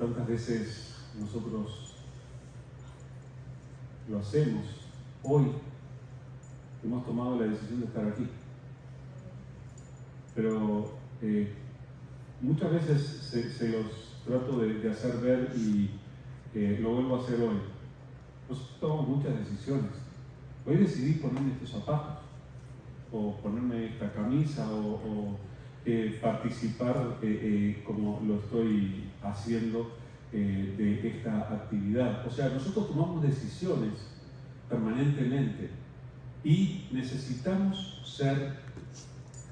tantas veces nosotros lo hacemos, hoy hemos tomado la decisión de estar aquí. Pero muchas veces se los trato de hacer ver y lo vuelvo a hacer hoy. Nosotros tomamos muchas decisiones. Hoy decidí ponerme estos zapatos, o ponerme esta camisa, o participar como lo estoy haciendo de esta actividad. O sea, nosotros tomamos decisiones permanentemente y necesitamos ser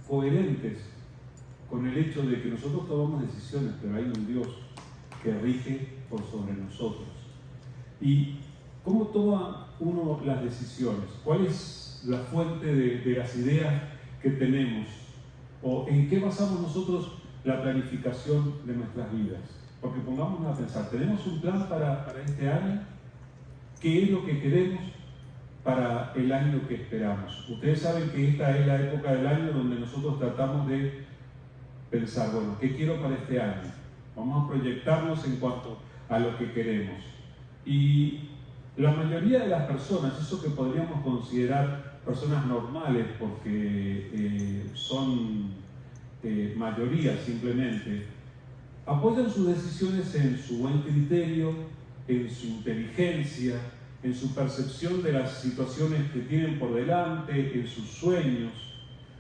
coherentes con el hecho de que nosotros tomamos decisiones, pero hay un Dios que rige por sobre nosotros. ¿Y cómo toma uno las decisiones? ¿Cuál es la fuente de las ideas que tenemos? ¿O en qué basamos nosotros la planificación de nuestras vidas? Porque pongámonos a pensar, ¿tenemos un plan para este año? ¿Qué es lo que queremos para el año que esperamos? Ustedes saben que esta es la época del año donde nosotros tratamos de pensar, bueno, ¿qué quiero para este año? Vamos a proyectarnos en cuanto a lo que queremos. Y la mayoría de las personas, eso que podríamos considerar personas normales, porque son mayoría simplemente, apoyan sus decisiones en su buen criterio, en su inteligencia, en su percepción de las situaciones que tienen por delante, en sus sueños,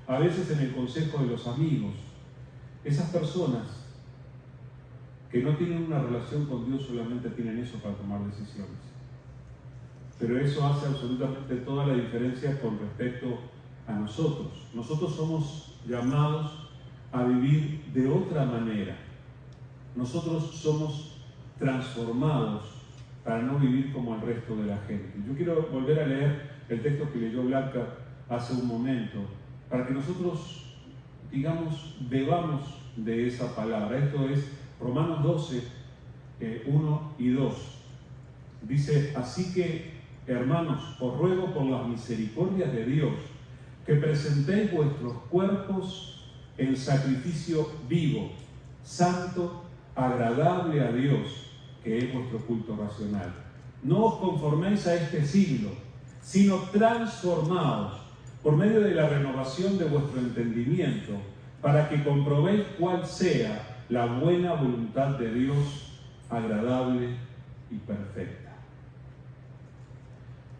a veces en el consejo de los amigos. Esas personas que no tienen una relación con Dios solamente tienen eso para tomar decisiones. Pero eso hace absolutamente toda la diferencia con respecto a nosotros. Nosotros somos llamados a vivir de otra manera. Nosotros somos transformados para no vivir como el resto de la gente. Yo quiero volver a leer el texto que leyó Blanca hace un momento, para que nosotros, digamos, bebamos de esa palabra. Esto es Romanos 12, 1 y 2. Dice, así que, hermanos, os ruego por las misericordias de Dios, que presentéis vuestros cuerpos en sacrificio vivo, santo, agradable a Dios, que es vuestro culto racional. No os conforméis a este siglo, sino transformaos por medio de la renovación de vuestro entendimiento, para que comprobéis cuál sea la buena voluntad de Dios, agradable y perfecta.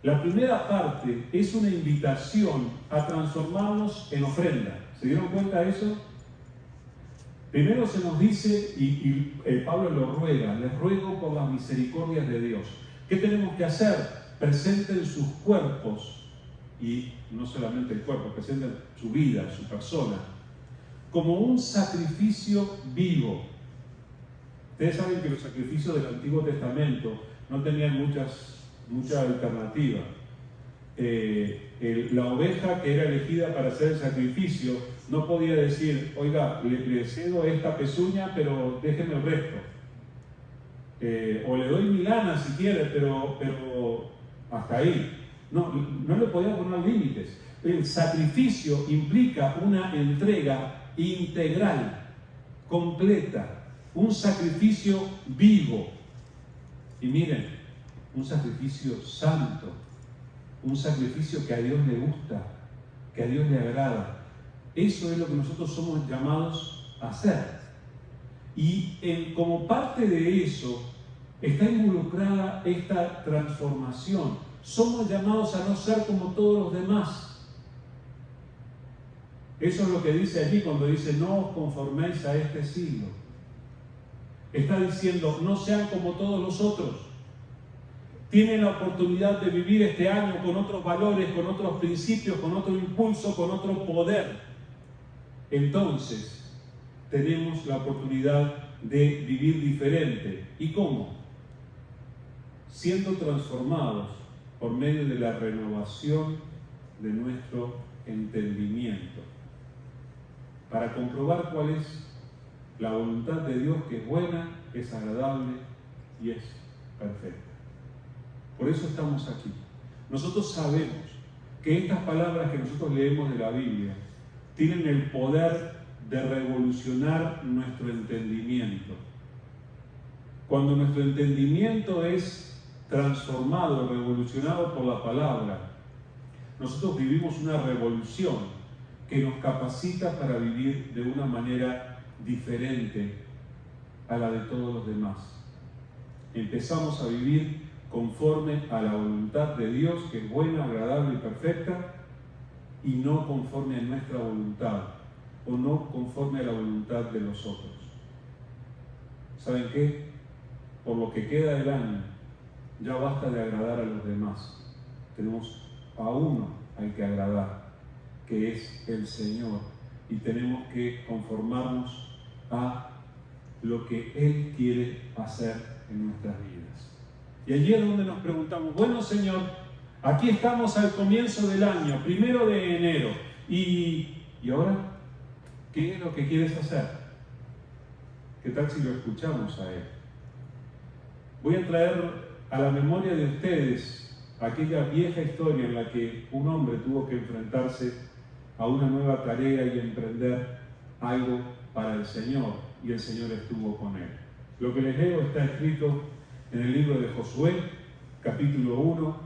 La primera parte es una invitación a transformarnos en ofrenda. ¿Se dieron cuenta de eso? Primero se nos dice, y Pablo lo ruega, les ruego por las misericordias de Dios. ¿Qué tenemos que hacer? Presenten sus cuerpos, y no solamente el cuerpo, presenten su vida, su persona, como un sacrificio vivo. Ustedes saben que los sacrificios del Antiguo Testamento no tenían mucha alternativa. La oveja que era elegida para hacer el sacrificio no podía decir, oiga, le cedo esta pezuña, pero déjeme el resto. O le doy mi lana si quiere, pero hasta ahí. No le podía poner límites. El sacrificio implica una entrega integral, completa, un sacrificio vivo. Y miren, un sacrificio santo, un sacrificio que a Dios le gusta, que a Dios le agrada. Eso es lo que nosotros somos llamados a hacer. Y como parte de eso está involucrada esta transformación. Somos llamados a no ser como todos los demás. Eso es lo que dice allí cuando dice no os conforméis a este siglo. Está diciendo no sean como todos los otros. Tienen la oportunidad de vivir este año con otros valores, con otros principios, con otro impulso, con otro poder. Entonces, tenemos la oportunidad de vivir diferente. ¿Y cómo? Siendo transformados por medio de la renovación de nuestro entendimiento, para comprobar cuál es la voluntad de Dios, que es buena, es agradable y es perfecta. Por eso estamos aquí. Nosotros sabemos que estas palabras que nosotros leemos de la Biblia tienen el poder de revolucionar nuestro entendimiento. cuando nuestro entendimiento es transformado, revolucionado por la palabra, nosotros vivimos una revolución que nos capacita para vivir de una manera diferente a la de todos los demás. Empezamos a vivir conforme a la voluntad de Dios, que es buena, agradable y perfecta, y no conforme a nuestra voluntad, o no conforme a la voluntad de los otros. ¿Saben qué? Por lo que queda del año, ya basta de agradar a los demás. Tenemos a uno al que agradar, que es el Señor, y tenemos que conformarnos a lo que Él quiere hacer en nuestras vidas. Y allí es donde nos preguntamos, bueno Señor, aquí estamos al comienzo del año, 1 de enero, y ahora, ¿qué es lo que quieres hacer? ¿Qué tal si lo escuchamos a Él? Voy a traer a la memoria de ustedes aquella vieja historia en la que un hombre tuvo que enfrentarse a una nueva tarea y emprender algo para el Señor, y el Señor estuvo con él. Lo que les leo está escrito en el libro de Josué, capítulo 1,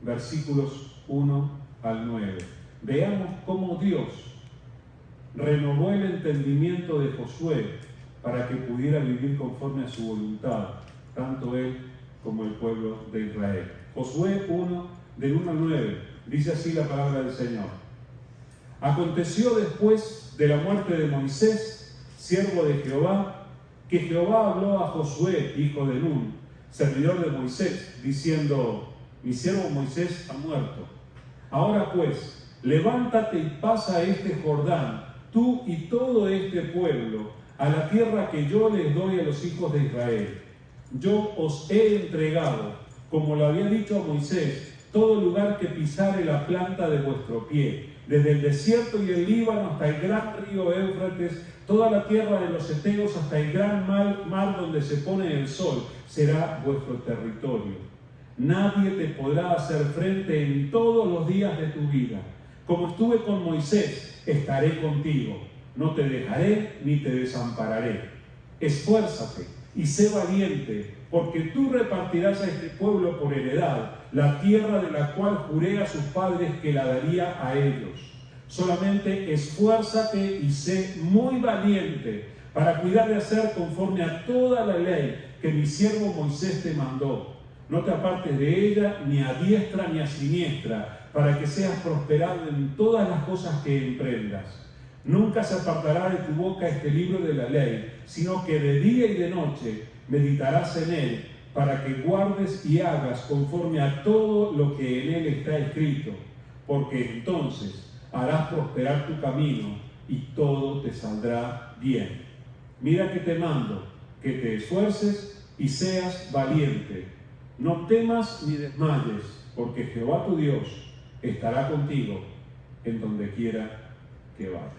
versículos 1 al 9. Veamos cómo Dios renovó el entendimiento de Josué para que pudiera vivir conforme a su voluntad, tanto él como el pueblo de Israel. Josué 1, del 1 al 9, dice así la palabra del Señor. Aconteció después de la muerte de Moisés, siervo de Jehová, que Jehová habló a Josué, hijo de Nun, servidor de Moisés, diciendo, mi siervo Moisés ha muerto. Ahora pues, levántate y pasa este Jordán, tú y todo este pueblo, a la tierra que yo les doy a los hijos de Israel. Yo os he entregado, como lo había dicho a Moisés, todo lugar que pisare la planta de vuestro pie, desde el desierto y el Líbano hasta el gran río Éufrates, toda la tierra de los heteos hasta el gran mar donde se pone el sol, será vuestro territorio. Nadie te podrá hacer frente en todos los días de tu vida. Como estuve con Moisés, estaré contigo. No te dejaré ni te desampararé. Esfuérzate y sé valiente, porque tú repartirás a este pueblo por heredad la tierra de la cual juré a sus padres que la daría a ellos. Solamente esfuérzate y sé muy valiente para cuidar de hacer conforme a toda la ley que mi siervo Moisés te mandó. No te apartes de ella ni a diestra ni a siniestra, para que seas prosperado en todas las cosas que emprendas. Nunca se apartará de tu boca este libro de la ley, sino que de día y de noche meditarás en él, para que guardes y hagas conforme a todo lo que en él está escrito, porque entonces harás prosperar tu camino y todo te saldrá bien. Mira que te mando, que te esfuerces y seas valiente. No temas ni desmayes, porque Jehová tu Dios estará contigo en donde quiera que vayas.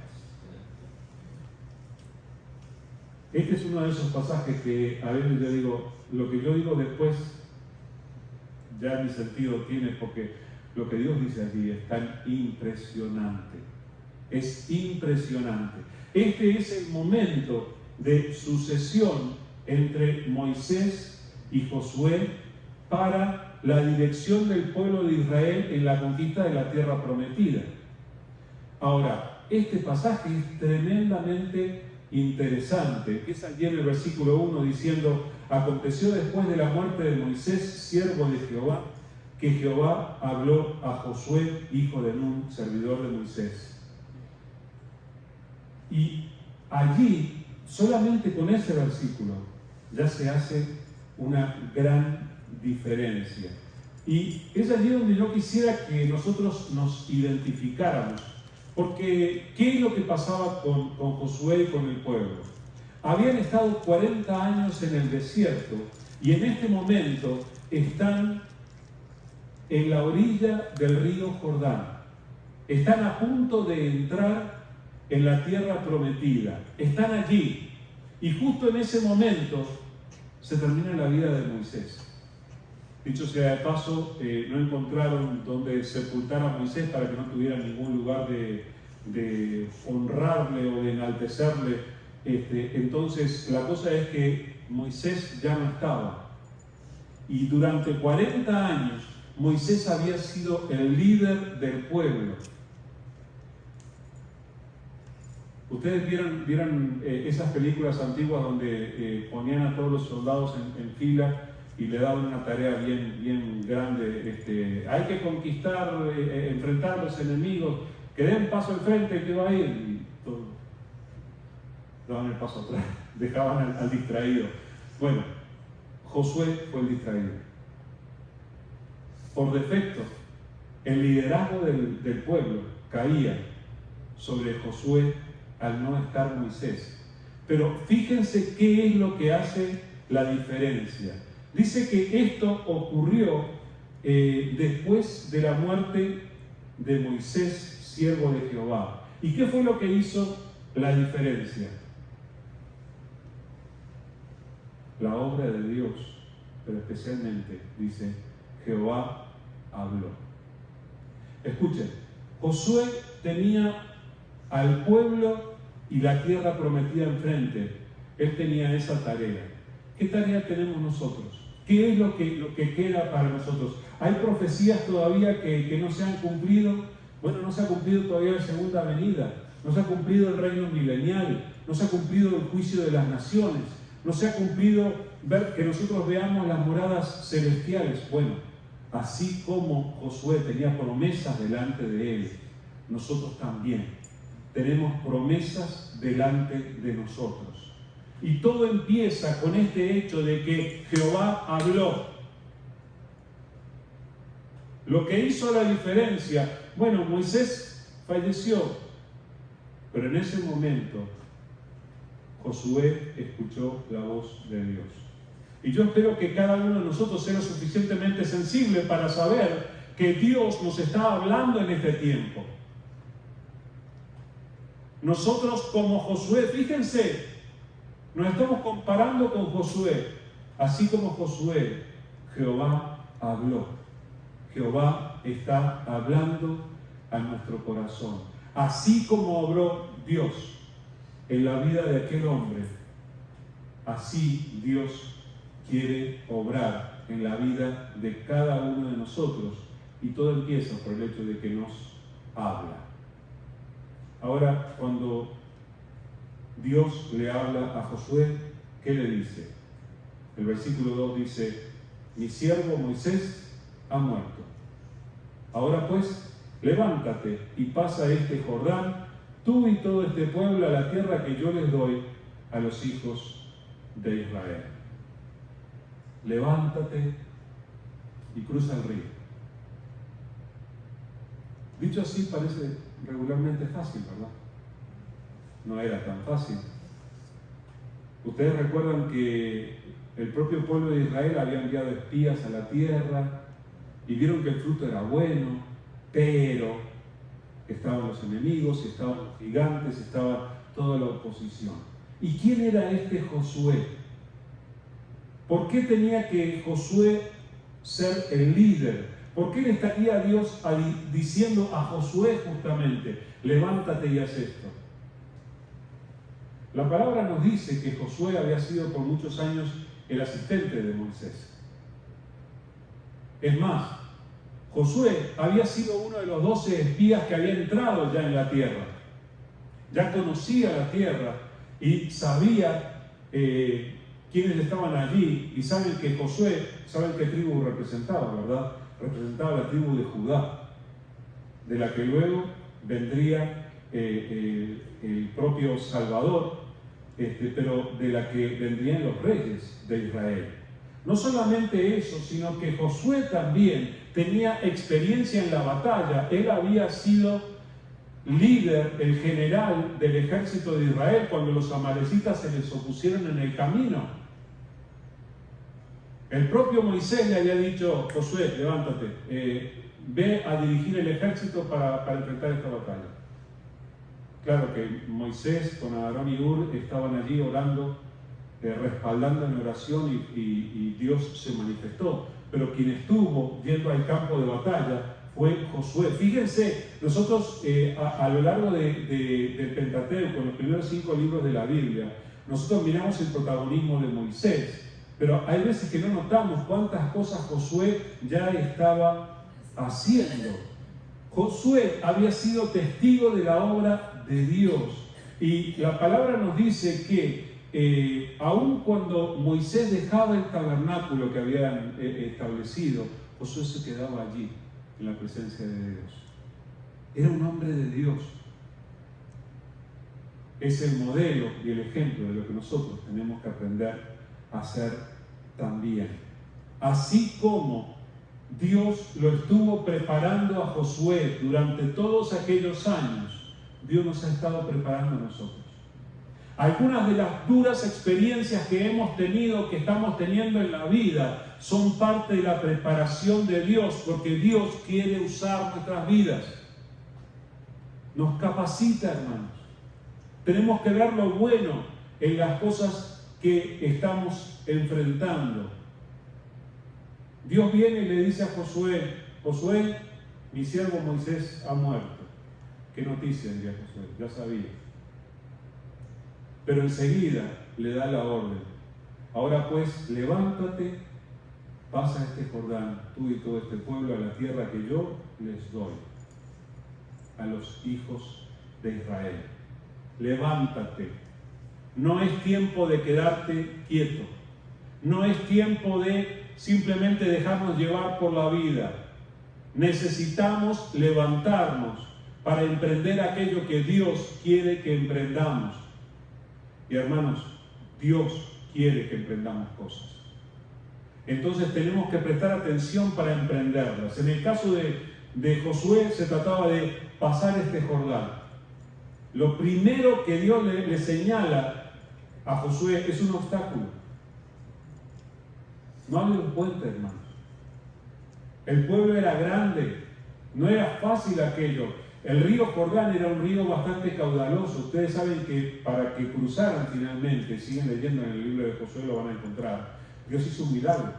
Este es uno de esos pasajes que a veces yo digo, lo que yo digo después ya ni sentido tiene, porque lo que Dios dice allí es tan impresionante. Es impresionante. Este es el momento de sucesión entre Moisés y Josué para la dirección del pueblo de Israel en la conquista de la tierra prometida. Ahora, este pasaje es tremendamente interesante. Es allí en el versículo 1 diciendo, aconteció después de la muerte de Moisés, siervo de Jehová, que Jehová habló a Josué, hijo de Nun, servidor de Moisés. Y allí, solamente con ese versículo, ya se hace una gran diferencia. Y es allí donde yo quisiera que nosotros nos identificáramos. Porque, ¿qué es lo que pasaba con Josué y con el pueblo? Habían estado 40 años en el desierto y en este momento están en la orilla del río Jordán. Están a punto de entrar en la tierra prometida. Están allí. Y justo en ese momento se termina la vida de Moisés. Dicho sea de paso, no encontraron donde sepultar a Moisés para que no tuviera ningún lugar de honrarle o de enaltecerle. Entonces, la cosa es que Moisés ya no estaba. Y durante 40 años Moisés había sido el líder del pueblo. Ustedes vieron esas películas antiguas donde ponían a todos los soldados en fila y le daban una tarea bien grande. Hay que conquistar, enfrentar a los enemigos, que den un paso al frente, que va a ir. Y todos daban el paso atrás, dejaban al distraído. Bueno, Josué fue el distraído. Por defecto, el liderazgo del pueblo caía sobre Josué al no estar Moisés. Pero fíjense qué es lo que hace la diferencia. Dice que esto ocurrió después de la muerte de Moisés, siervo de Jehová. ¿Y qué fue lo que hizo la diferencia? La obra de Dios, pero especialmente, dice, Jehová habló. Escuchen, Josué tenía al pueblo y la tierra prometida enfrente. Él tenía esa tarea. ¿Qué tarea tenemos nosotros? ¿Qué es lo que queda para nosotros? ¿Hay profecías todavía que no se han cumplido? Bueno, no se ha cumplido todavía la segunda venida, no se ha cumplido el reino milenial, no se ha cumplido el juicio de las naciones, no se ha cumplido que nosotros veamos las moradas celestiales. Bueno, así como Josué tenía promesas delante de él, nosotros también tenemos promesas delante de nosotros. Y todo empieza con este hecho de que Jehová habló. Lo que hizo la diferencia, bueno, Moisés falleció, pero en ese momento Josué escuchó la voz de Dios. Y yo espero que cada uno de nosotros sea lo suficientemente sensible para saber que Dios nos está hablando en este tiempo. Nosotros como Josué, fíjense, nos estamos comparando con Josué. Así como Josué, Jehová habló. Jehová está hablando a nuestro corazón. Así como obró Dios en la vida de aquel hombre, así Dios quiere obrar en la vida de cada uno de nosotros. Y todo empieza por el hecho de que nos habla. Ahora, cuando Dios le habla a Josué, ¿qué le dice? El versículo 2 dice: mi siervo Moisés ha muerto. Ahora pues, levántate y pasa este Jordán, tú y todo este pueblo, a la tierra que yo les doy a los hijos de Israel. Levántate y cruza el río. Dicho así parece regularmente fácil, ¿verdad? No era tan fácil. Ustedes recuerdan que el propio pueblo de Israel había enviado espías a la tierra y vieron que el fruto era bueno, pero estaban los enemigos, estaban los gigantes, estaba toda la oposición. ¿Y quién era este Josué? ¿Por qué tenía que Josué ser el líder? ¿Por qué le estaría Dios diciendo a Josué justamente: levántate y haz esto? La palabra nos dice que Josué había sido por muchos años el asistente de Moisés. Es más, Josué había sido uno de los 12 espías que había entrado ya en la tierra. Ya conocía la tierra y sabía quiénes estaban allí, y saben que Josué, saben qué tribu representaba, ¿verdad? Representaba la tribu de Judá, de la que luego vendría el propio Salvador, pero de la que vendrían los reyes de Israel. No solamente eso, sino que Josué también tenía experiencia en la batalla. Él había sido líder, el general del ejército de Israel cuando los amalecitas se les opusieron en el camino. El propio Moisés le había dicho: Josué, levántate, ve a dirigir el ejército para enfrentar esta batalla. Claro que Moisés con Aarón y Hur estaban allí orando, respaldando en oración, y Dios se manifestó. Pero quien estuvo yendo al campo de batalla fue Josué. Fíjense, nosotros a lo largo del Pentateuco, en los primeros 5 libros de la Biblia, nosotros miramos el protagonismo de Moisés, pero hay veces que no notamos cuántas cosas Josué ya estaba haciendo. Josué había sido testigo de la obra de Dios. Y la palabra nos dice que aun cuando Moisés dejaba el tabernáculo que habían establecido, Josué se quedaba allí, en la presencia de Dios. Era un hombre de Dios. Es el modelo y el ejemplo de lo que nosotros tenemos que aprender a hacer también. Así como Dios lo estuvo preparando a Josué durante todos aquellos años, Dios nos ha estado preparando a nosotros. Algunas de las duras experiencias que hemos tenido, que estamos teniendo en la vida, son parte de la preparación de Dios, porque Dios quiere usar nuestras vidas. Nos capacita, hermanos. Tenemos que ver lo bueno en las cosas que estamos enfrentando. Dios viene y le dice a Josué: Josué, mi siervo Moisés ha muerto. ¿Qué noticia? Diría Josué, ya sabía. Pero enseguida le da la orden: ahora pues, levántate, pasa este Jordán, tú y todo este pueblo, a la tierra que yo les doy a los hijos de Israel. Levántate. No es tiempo de quedarte quieto. No es tiempo de simplemente dejarnos llevar por la vida. Necesitamos levantarnos para emprender aquello que Dios quiere que emprendamos. Y hermanos, Dios quiere que emprendamos cosas. Entonces tenemos que prestar atención para emprenderlas. En el caso de Josué se trataba de pasar este Jordán. Lo primero que Dios le señala a Josué es un obstáculo. No había un puente, hermanos. El pueblo era grande, no era fácil aquello. El río Jordán era un río bastante caudaloso. Ustedes saben que para que cruzaran finalmente, siguen leyendo en el libro de Josué, lo van a encontrar, Dios hizo un milagro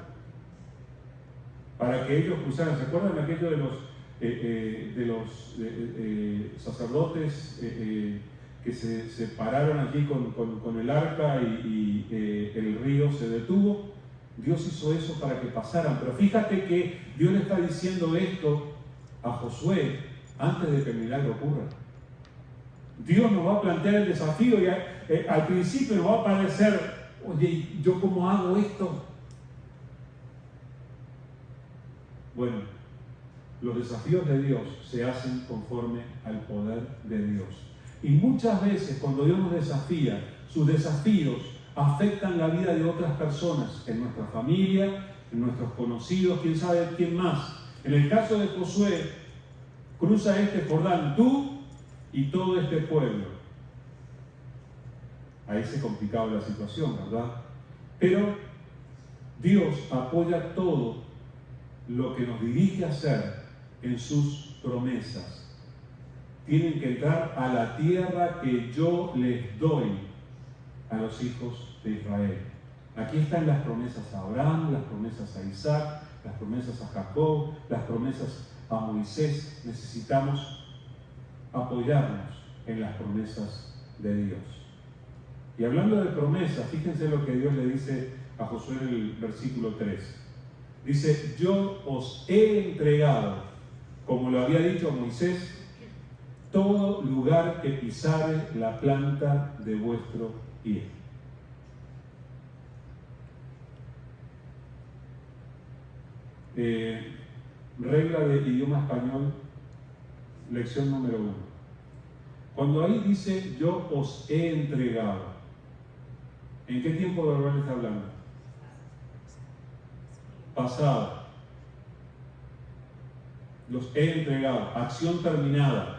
para que ellos cruzaran. ¿Se acuerdan de aquello de los sacerdotes que se pararon allí con el arca y el río se detuvo? Dios hizo eso para que pasaran. Pero fíjate que Dios le está diciendo esto a Josué antes de que el milagro ocurra. Dios nos va a plantear el desafío y al principio nos va a parecer: oye, ¿yo cómo hago esto? Bueno, los desafíos de Dios se hacen conforme al poder de Dios. Y muchas veces cuando Dios nos desafía, sus desafíos afectan la vida de otras personas, en nuestra familia, en nuestros conocidos, quién sabe quién más. En el caso de Josué, cruza este Jordán tú y todo este pueblo. Ahí se complicaba la situación, ¿verdad? Pero Dios apoya todo lo que nos dirige a hacer en sus promesas. Tienen que entrar a la tierra que yo les doy a los hijos de Israel. Aquí están las promesas a Abraham, las promesas a Isaac, las promesas a Jacob, las promesas a Moisés. Necesitamos apoyarnos en las promesas de Dios. Y hablando de promesas, fíjense lo que Dios le dice a Josué en el versículo 3. Dice: yo os he entregado, como lo había dicho a Moisés, todo lugar que pisare la planta de vuestro pie. Regla de idioma español, lección número 1. Cuando ahí dice yo os he entregado, ¿en qué tiempo verbal está hablando? Pasado. Los he entregado, acción terminada.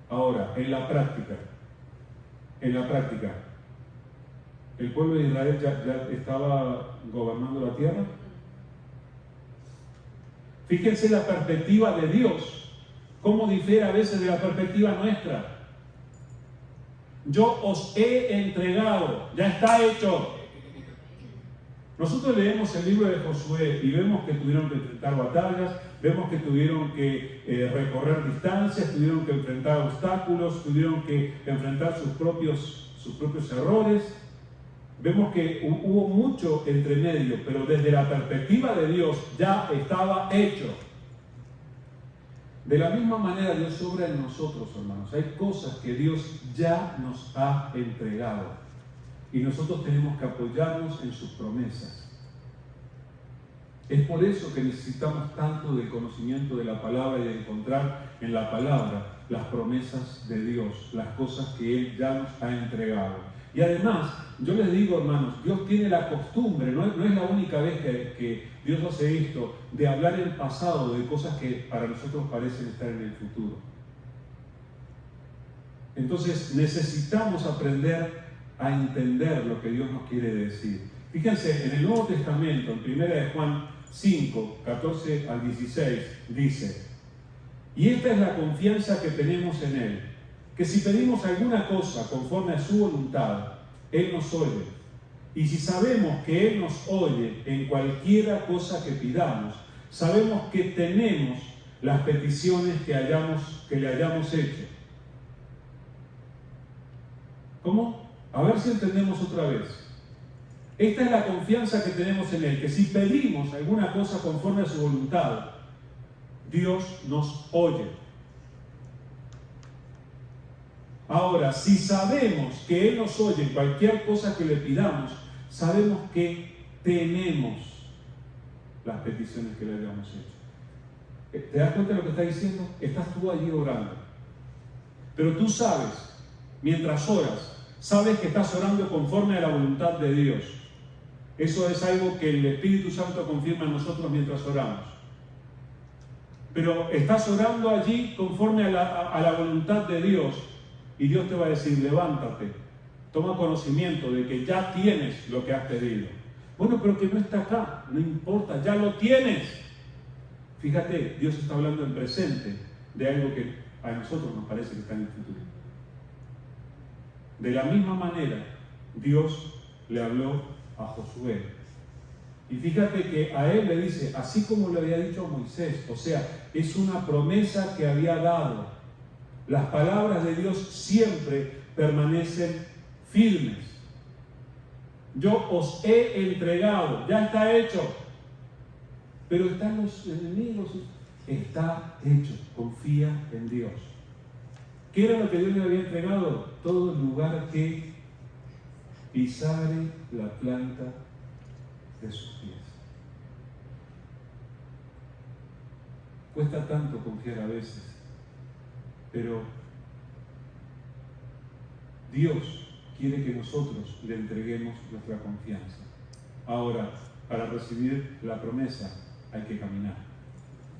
Ahora, en la práctica, ¿el pueblo de Israel ya estaba gobernando la tierra? Fíjense la perspectiva de Dios, cómo difiere a veces de la perspectiva nuestra. Yo os he entregado, ya está hecho. Nosotros leemos el libro de Josué y vemos que tuvieron que enfrentar batallas, vemos que tuvieron que recorrer distancias, tuvieron que enfrentar obstáculos, tuvieron que enfrentar sus sus propios errores. Vemos que hubo mucho entre medio, pero desde la perspectiva de Dios ya estaba hecho. De la misma manera Dios obra en nosotros, hermanos. Hay cosas que Dios ya nos ha entregado y nosotros tenemos que apoyarnos en sus promesas. Es por eso que necesitamos tanto del conocimiento de la palabra y de encontrar en la palabra las promesas de Dios, las cosas que Él ya nos ha entregado. Y además, yo les digo, hermanos, Dios tiene la costumbre, no es la única vez que Dios hace esto, de hablar en pasado de cosas que para nosotros parecen estar en el futuro. Entonces necesitamos aprender a entender lo que Dios nos quiere decir. Fíjense, en el Nuevo Testamento, en 1 de Juan 5, 14 al 16, dice: y esta es la confianza que tenemos en Él, que si pedimos alguna cosa conforme a su voluntad, Él nos oye. Y si sabemos que Él nos oye en cualquiera cosa que pidamos, sabemos que tenemos las peticiones que le hayamos hecho. ¿Cómo? A ver si entendemos otra vez. Esta es la confianza que tenemos en Él, que si pedimos alguna cosa conforme a su voluntad, Dios nos oye. Ahora, si sabemos que Él nos oye en cualquier cosa que le pidamos, sabemos que tenemos las peticiones que le hayamos hecho. ¿Te das cuenta de lo que está diciendo? Estás tú allí orando. Pero tú sabes, mientras oras, sabes que estás orando conforme a la voluntad de Dios. Eso es algo que el Espíritu Santo confirma en nosotros mientras oramos. Pero estás orando allí conforme a la voluntad de Dios. Y Dios te va a decir: levántate, toma conocimiento de que ya tienes lo que has pedido. Bueno, pero que no está acá, no importa, ya lo tienes. Fíjate, Dios está hablando en presente de algo que a nosotros nos parece que está en el futuro. De la misma manera, Dios le habló a Josué. Y fíjate que a él le dice, así como le había dicho a Moisés, o sea, es una promesa que había dado. Las palabras de Dios siempre permanecen firmes. Yo os he entregado, ya está hecho. Pero están los enemigos, está hecho, confía en Dios. ¿Qué era lo que Dios le había entregado? Todo lugar que pisare la planta de sus pies. Cuesta tanto confiar a veces, pero Dios quiere que nosotros le entreguemos nuestra confianza. Ahora, para recibir la promesa hay que caminar,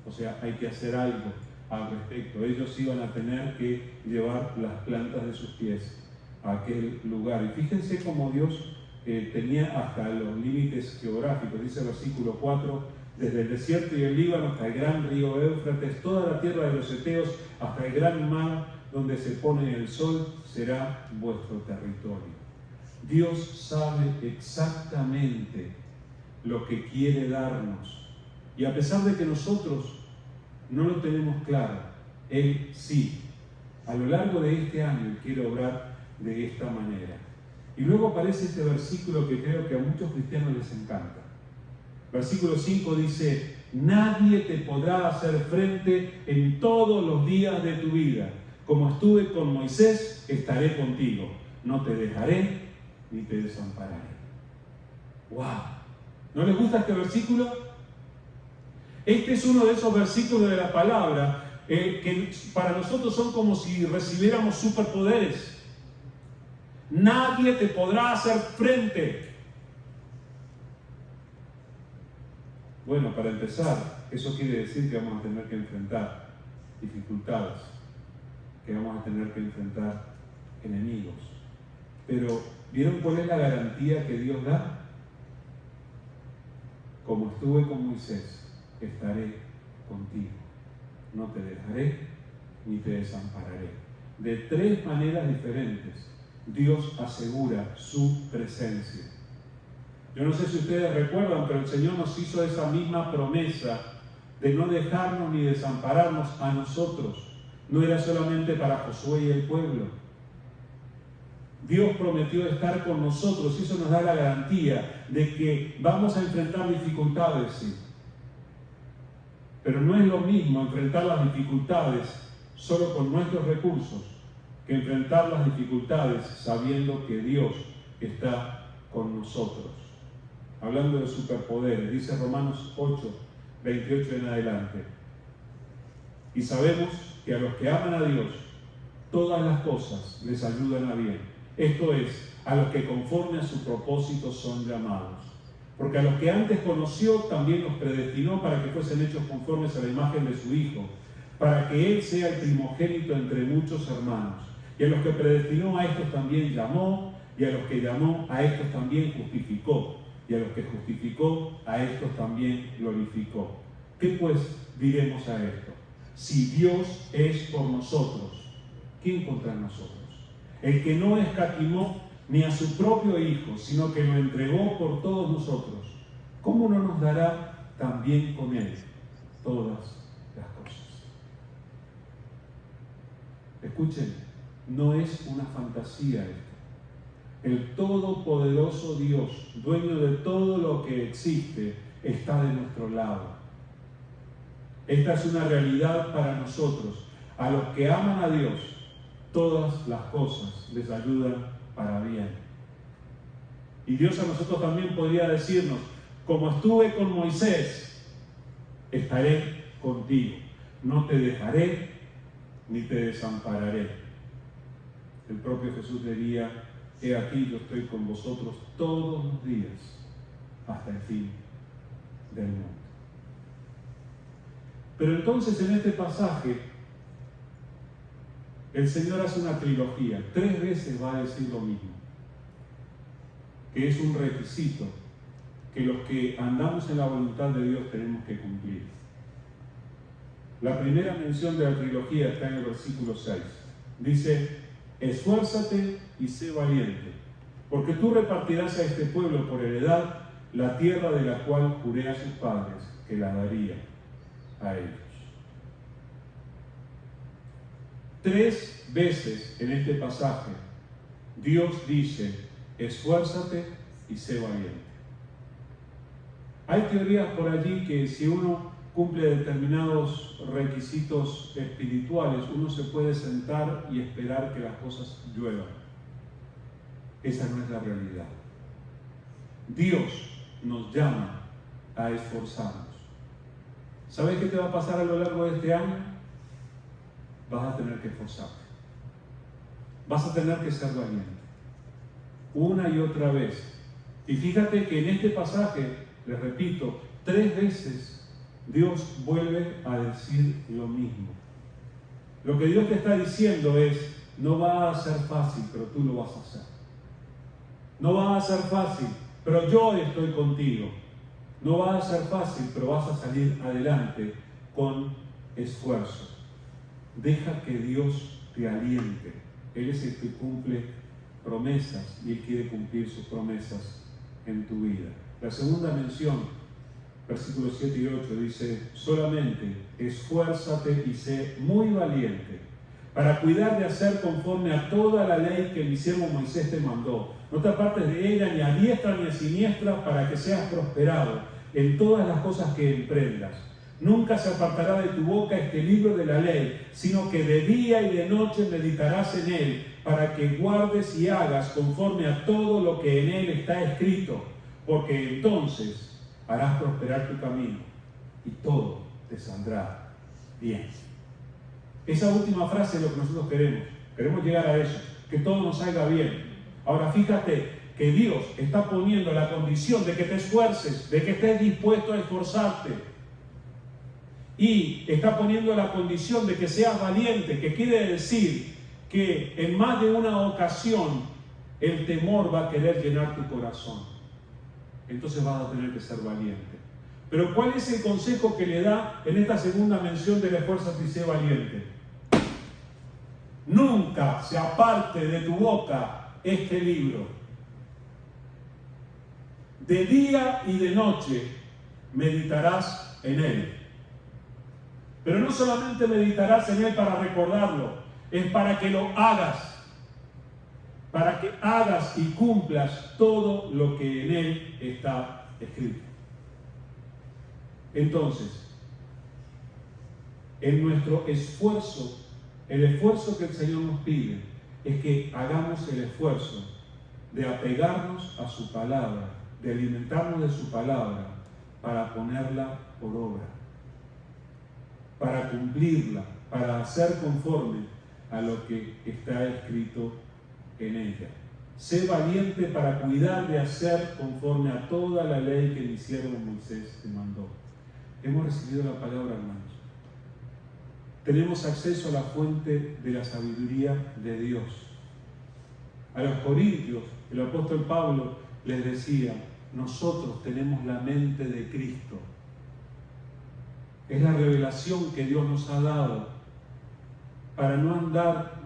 o sea, hay que hacer algo al respecto. Ellos iban a tener que llevar las plantas de sus pies a aquel lugar. Y fíjense cómo Dios tenía hasta los límites geográficos. Dice el versículo 4, desde el desierto y el Líbano hasta el gran río Éufrates, toda la tierra de los heteos, hasta el gran mar donde se pone el sol, será vuestro territorio. Dios sabe exactamente lo que quiere darnos. Y a pesar de que nosotros no lo tenemos claro, Él sí. A lo largo de este año Él quiere obrar de esta manera. Y luego aparece este versículo que creo que a muchos cristianos les encanta. Versículo 5 dice: nadie te podrá hacer frente en todos los días de tu vida. Como estuve con Moisés, estaré contigo. No te dejaré ni te desampararé. ¡Wow! ¿No les gusta este versículo? Este es uno de esos versículos de la palabra que para nosotros son como si recibiéramos superpoderes. Nadie te podrá hacer frente. Bueno, para empezar, eso quiere decir que vamos a tener que enfrentar dificultades, que vamos a tener que enfrentar enemigos. Pero, ¿vieron cuál es la garantía que Dios da? Como estuve con Moisés, estaré contigo. No te dejaré ni te desampararé. De tres maneras diferentes, Dios asegura su presencia. Yo no sé si ustedes recuerdan, pero el Señor nos hizo esa misma promesa de no dejarnos ni desampararnos a nosotros. No era solamente para Josué y el pueblo. Dios prometió estar con nosotros y eso nos da la garantía de que vamos a enfrentar dificultades, sí. Pero no es lo mismo enfrentar las dificultades solo con nuestros recursos que enfrentar las dificultades sabiendo que Dios está con nosotros. Hablando de superpoderes, dice Romanos 8, 28 en adelante. Y sabemos que a los que aman a Dios, todas las cosas les ayudan a bien. Esto es, a los que conforme a su propósito son llamados. Porque a los que antes conoció, también los predestinó para que fuesen hechos conformes a la imagen de su Hijo, para que Él sea el primogénito entre muchos hermanos. Y a los que predestinó, a estos también llamó, y a los que llamó, a estos también justificó, y a los que justificó, a estos también glorificó. ¿Qué pues diremos a esto? Si Dios es por nosotros, ¿quién contra nosotros? El que no escatimó ni a su propio Hijo, sino que lo entregó por todos nosotros, ¿cómo no nos dará también con Él todas las cosas? Escuchen, no es una fantasía esto. El todopoderoso Dios, dueño de todo lo que existe, está de nuestro lado. Esta es una realidad para nosotros. A los que aman a Dios, todas las cosas les ayudan para bien. Y Dios a nosotros también podría decirnos, como estuve con Moisés, estaré contigo. No te dejaré ni te desampararé. El propio Jesús diría, he aquí yo estoy con vosotros todos los días hasta el fin del mundo. Pero entonces en este pasaje el Señor hace una trilogía. 3 veces va a decir lo mismo, que es un requisito que los que andamos en la voluntad de Dios tenemos que cumplir. La primera mención de la trilogía está en el versículo 6. Dice, esfuérzate y sé valiente, porque tú repartirás a este pueblo por heredad la tierra de la cual juré a sus padres que la daría a ellos. 3 veces en este pasaje Dios dice, esfuérzate y sé valiente. Hay teorías por allí que si uno cumple determinados requisitos espirituales, uno se puede sentar y esperar que las cosas lluevan. Esa no es la realidad. Dios nos llama a esforzarnos. ¿Sabes qué te va a pasar a lo largo de este año? Vas a tener que esforzarte. Vas a tener que ser valiente. Una y otra vez. Y fíjate que en este pasaje, les repito, 3 veces Dios vuelve a decir lo mismo. Lo que Dios te está diciendo es, no va a ser fácil, pero tú lo vas a hacer. No va a ser fácil, pero yo estoy contigo. No va a ser fácil, pero vas a salir adelante con esfuerzo. Deja que Dios te aliente. Él es el que cumple promesas y Él quiere cumplir sus promesas en tu vida. La segunda mención, versículos 7 y 8, dice, solamente esfuérzate y sé muy valiente para cuidar de hacer conforme a toda la ley que mi siervo Moisés te mandó. No te apartes de ella ni a diestra ni a siniestra para que seas prosperado en todas las cosas que emprendas. Nunca se apartará de tu boca este libro de la ley, sino que de día y de noche meditarás en él, para que guardes y hagas conforme a todo lo que en él está escrito, porque entonces harás prosperar tu camino y todo te saldrá bien. Esa última frase es lo que nosotros queremos. Queremos llegar a eso, que todo nos salga bien. Ahora fíjate que Dios está poniendo la condición de que te esfuerces, de que estés dispuesto a esforzarte. Y está poniendo la condición de que seas valiente, que quiere decir que en más de una ocasión el temor va a querer llenar tu corazón. Entonces vas a tener que ser valiente. Pero ¿cuál es el consejo que le da en esta segunda mención de la esfuérzate y sé valiente? Nunca se aparte de tu boca este libro. De día y de noche meditarás en él. Pero no solamente meditarás en él para recordarlo, es para que lo hagas para que hagas y cumplas todo lo que en él está escrito. Entonces, en nuestro esfuerzo, el esfuerzo que el Señor nos pide es que hagamos el esfuerzo de apegarnos a su palabra, de alimentarnos de su palabra para ponerla por obra, para cumplirla, para hacer conforme a lo que está escrito en ella. Sé valiente para cuidar de hacer conforme a toda la ley que mi siervo Moisés te mandó. Hemos recibido la palabra, hermanos. Tenemos acceso a la fuente de la sabiduría de Dios. A los corintios, el apóstol Pablo les decía: nosotros tenemos la mente de Cristo. Es la revelación que Dios nos ha dado para no andar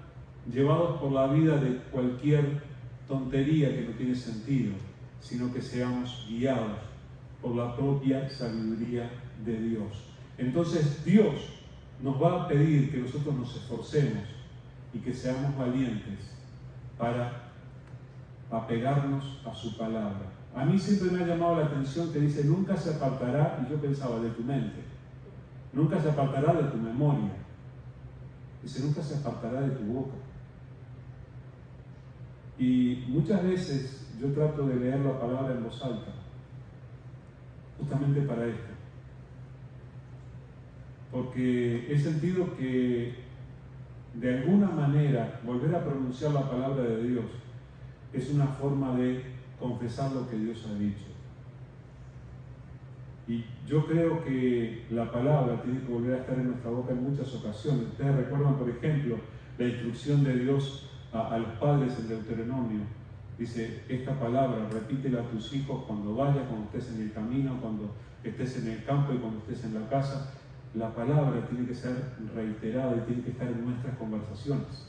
llevados por la vida de cualquier tontería que no tiene sentido, sino que seamos guiados por la propia sabiduría de Dios. Entonces Dios nos va a pedir que nosotros nos esforcemos y que seamos valientes para apegarnos a su palabra. A mí siempre me ha llamado la atención que dice: nunca se apartará, y yo pensaba, de tu mente, nunca se apartará de tu memoria. Dice: nunca se apartará de tu boca. Y muchas veces yo trato de leer la palabra en voz alta, justamente para esto. Porque he sentido que de alguna manera volver a pronunciar la palabra de Dios es una forma de confesar lo que Dios ha dicho. Y yo creo que la palabra tiene que volver a estar en nuestra boca en muchas ocasiones. Ustedes recuerdan, por ejemplo, la instrucción de Dios a los padres en Deuteronomio. Dice: esta palabra repítela a tus hijos cuando vayas, cuando estés en el camino, cuando estés en el campo y cuando estés en la casa. La palabra tiene que ser reiterada y tiene que estar en nuestras conversaciones.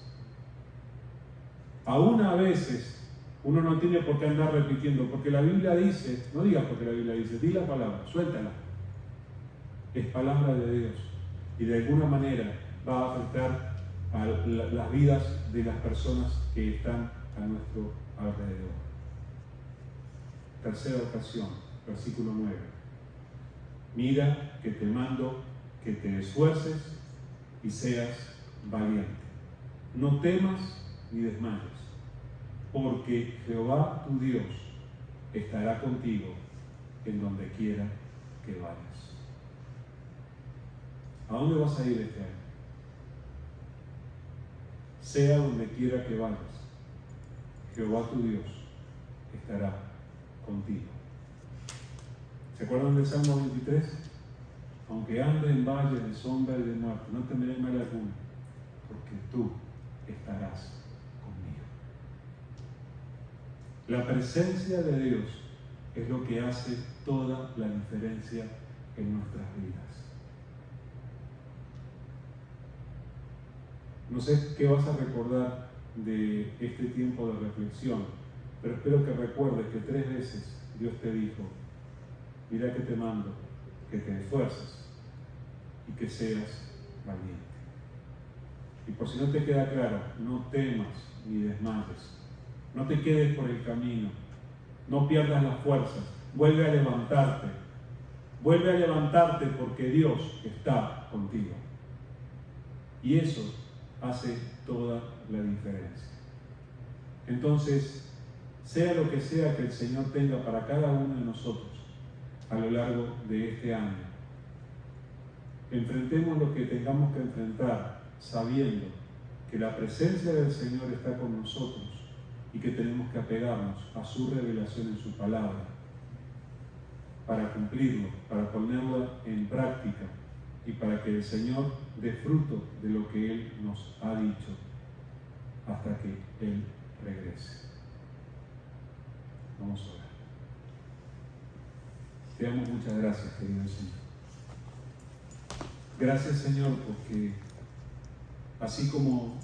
Aún a veces uno no tiene por qué andar repitiendo, porque la Biblia dice, no digas porque la Biblia dice, di la palabra, suéltala. Es palabra de Dios y de alguna manera va a afectar a las vidas de las personas que están a nuestro alrededor. Tercera ocasión, versículo 9. Mira que te mando que te esfuerces y seas valiente. No temas ni desmayes, porque Jehová tu Dios estará contigo en donde quiera que vayas. ¿A dónde vas a ir este año? Sea donde quiera que vayas, Jehová tu Dios estará contigo. ¿Se acuerdan del Salmo 23? Aunque ande en valle de sombra y de muerte, no temeré mal alguno, porque tú estarás conmigo. La presencia de Dios es lo que hace toda la diferencia en nuestras vidas. No sé qué vas a recordar de este tiempo de reflexión, pero espero que recuerdes que 3 veces Dios te dijo: mira que te mando, que te esfuerces y que seas valiente. Y por si no te queda claro, no temas ni desmayes, no te quedes por el camino, no pierdas las fuerzas, vuelve a levantarte porque Dios está contigo. Y eso hace toda la diferencia. Entonces, sea lo que sea que el Señor tenga para cada uno de nosotros a lo largo de este año, enfrentemos lo que tengamos que enfrentar sabiendo que la presencia del Señor está con nosotros y que tenemos que apegarnos a su revelación en su palabra para cumplirlo, para ponerlo en práctica y para que el Señor dé fruto de lo que Él nos ha dicho hasta que Él regrese. Vamos a orar. Te damos muchas gracias, querido Señor. Gracias, Señor, porque así como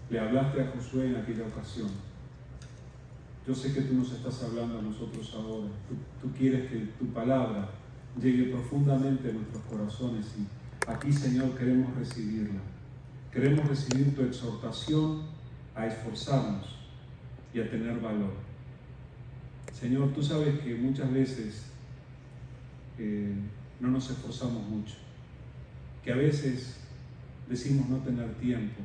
le hablaste a Josué en aquella ocasión, yo sé que tú nos estás hablando a nosotros ahora. Tú quieres que tu palabra llegue profundamente a nuestros corazones y aquí, Señor, queremos recibirla. Queremos recibir tu exhortación a esforzarnos, y a tener valor. Señor, tú sabes que muchas veces no nos esforzamos mucho, que a veces decimos no tener tiempo,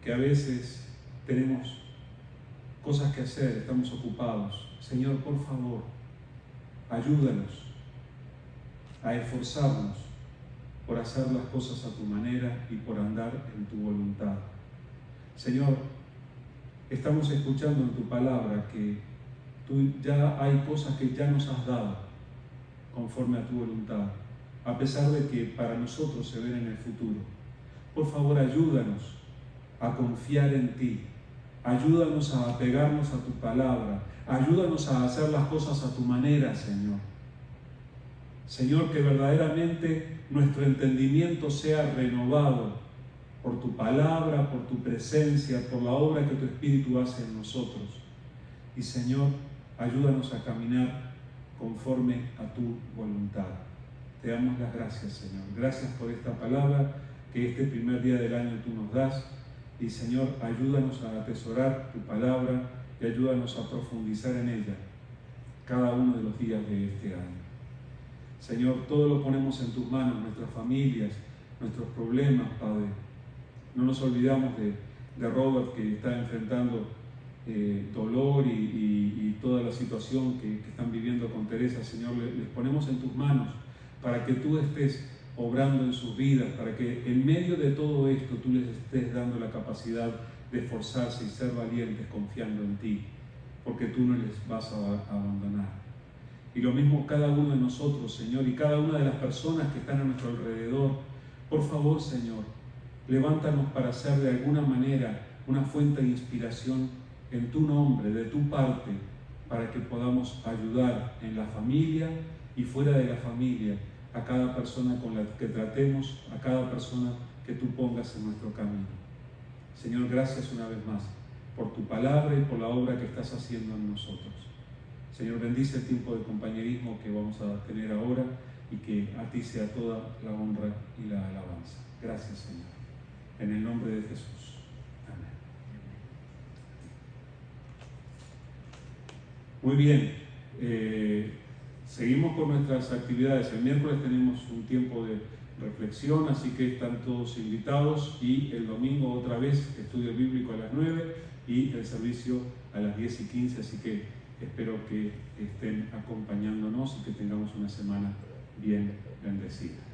que a veces tenemos cosas que hacer, estamos ocupados. Señor, por favor, ayúdanos a esforzarnos por hacer las cosas a tu manera y por andar en tu voluntad. Señor, estamos escuchando en tu palabra que tú ya hay cosas que ya nos has dado conforme a tu voluntad, a pesar de que para nosotros se ven en el futuro. Por favor, ayúdanos a confiar en ti, ayúdanos a apegarnos a tu palabra, ayúdanos a hacer las cosas a tu manera, Señor. Señor, que verdaderamente nuestro entendimiento sea renovado por tu palabra, por tu presencia, por la obra que tu Espíritu hace en nosotros. Y Señor, ayúdanos a caminar conforme a tu voluntad. Te damos las gracias, Señor. Gracias por esta palabra que este primer día del año tú nos das. Y Señor, ayúdanos a atesorar tu palabra y ayúdanos a profundizar en ella cada uno de los días de este año. Señor, todo lo ponemos en tus manos, nuestras familias, nuestros problemas, Padre. No nos olvidamos de Robert, que está enfrentando dolor y toda la situación que están viviendo con Teresa. Señor, les ponemos en tus manos para que tú estés obrando en sus vidas, para que en medio de todo esto tú les estés dando la capacidad de esforzarse y ser valientes confiando en ti, porque tú no les vas a abandonar. Y lo mismo cada uno de nosotros, Señor, y cada una de las personas que están a nuestro alrededor. Por favor, Señor, levántanos para ser de alguna manera una fuente de inspiración en tu nombre, de tu parte, para que podamos ayudar en la familia y fuera de la familia a cada persona con la que tratemos, a cada persona que tú pongas en nuestro camino. Señor, gracias una vez más por tu palabra y por la obra que estás haciendo en nosotros. Señor, bendice el tiempo de compañerismo que vamos a tener ahora y que a ti sea toda la honra y la alabanza. Gracias, Señor. En el nombre de Jesús. Amén. Muy bien. Seguimos con nuestras actividades. El miércoles tenemos un tiempo de reflexión, así que están todos invitados. Y el domingo otra vez, estudio bíblico a las 9 y el servicio a las 10:15. Así que espero que estén acompañándonos y que tengamos una semana bien bendecida.